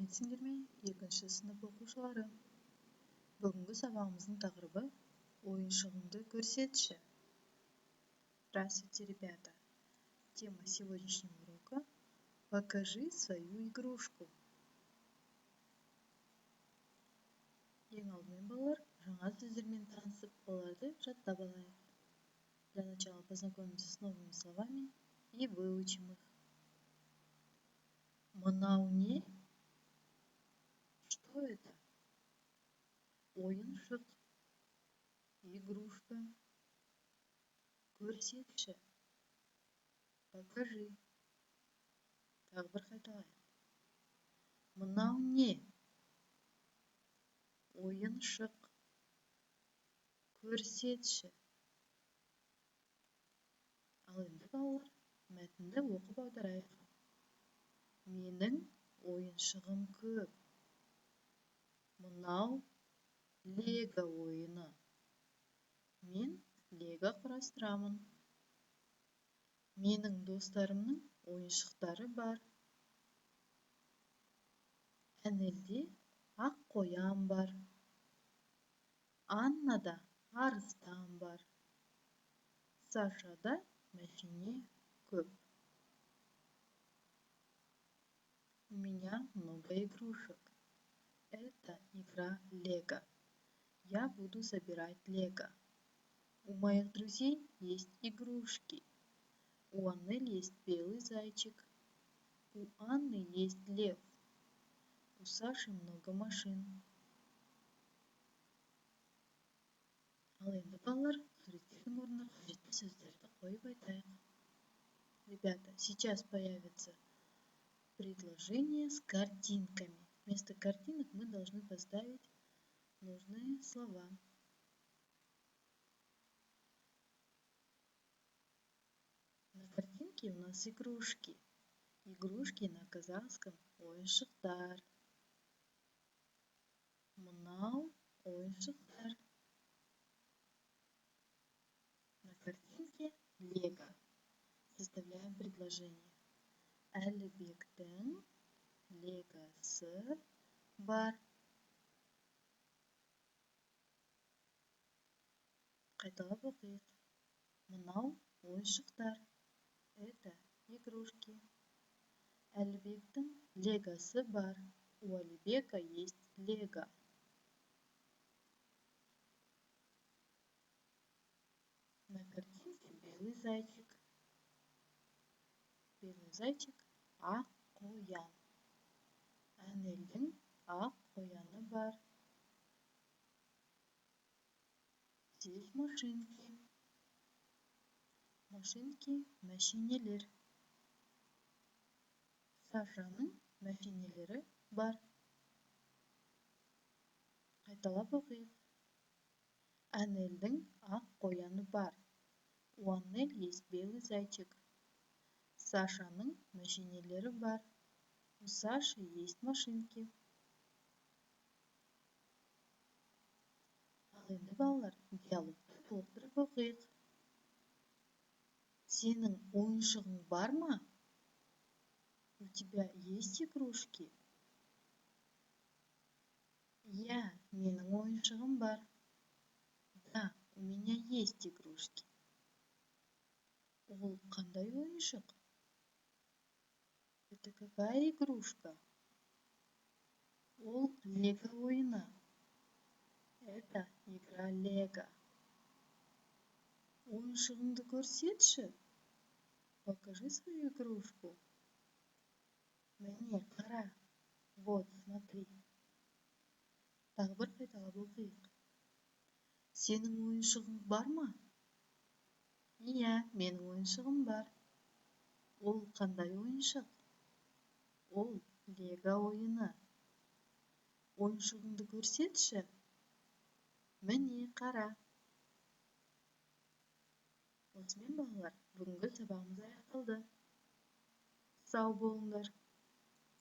сәлеметсіңдер ме, екінші сынып оқушылары? Бүгінгі сабағымыздың тақырыбы ойыншығыңды көрсетші. Здравствуйте, ребята. Тема сегодняшнего урока – покажи свою игрушку. Ең алдымен балалар, жаңа сөздермен танысып, оларды жаттап алайық. Для начала познакомимся с новыми словами и выучим их. Мынау не? Что это? Ойыншық, игрушка. Көрсетші. Покажи. Тағы бір қайталайық. Мынау не? Ойыншық. Көрсетші. Ал енді балалар, мәтінді оқып аударайық. Менің ойыншығым көп. Мынау лего ойыны. Мен лего құрастырамын. Менің достарымның ойыншықтары бар. Әнелде ақ қоян бар. Аннада арыстан бар. Сашада мәшине көп. У меня много игрушек. Это игра лего. Я буду собирать лего. У моих друзей есть игрушки. У Аннель есть белый зайчик. У Анны есть лев. У Саши много машин. Ал енді балалар, суреттердің орнына қажетті сөздерді қойып айтайық. Ребята, сейчас появится предложение с картинками. Вместо картинок мы должны поставить нужные слова. На картинке у нас игрушки. Игрушки на казахском ойыншықтар. Мынау ойыншықтар. На картинке лего. Составляем предложение. Әлібектің легосы бар. Қайталап оқиық. Мынау ойыншықтар. Это игрушки. Әлібектің легосы бар. У Әлібека есть лего. На картинке белый зайчик. Белый зайчик ақ қоян. Әнелдің ақ қояны бар. Здесь машинки. Машинки – мәшинелер. Сашаның мәшинелері бар. Қайталап оқиық. Әнелдің ақ қояны бар. У Аннель есть белый зайчик. Сашаның мәшинелері бар. У Саши есть машинки. Ал енді балалар, диалогты толықтырып оқиық. Сенің ойыншығың бар ма? У тебя есть игрушки? Я, менің ойыншығым бар. Да, у меня есть игрушки. Ол қандай ойыншық? Это какая игрушка? Ол лего ойыны. Это игра лего. Ойыншығыңды көрсетші. Покажи свою игрушку. Міне, қара. Вот, смотри. Тағы бір қайталап оқиық. Сенің ойыншығың бар ма? Иә, менің ойыншығым бар. Ол қандай ойыншық? Ол лего ойыны. Ойыншығыңды көрсетші. Міне, қара. Осымен балалар, бүгінгі сабағымыз аяқталды. Сау болыңдар.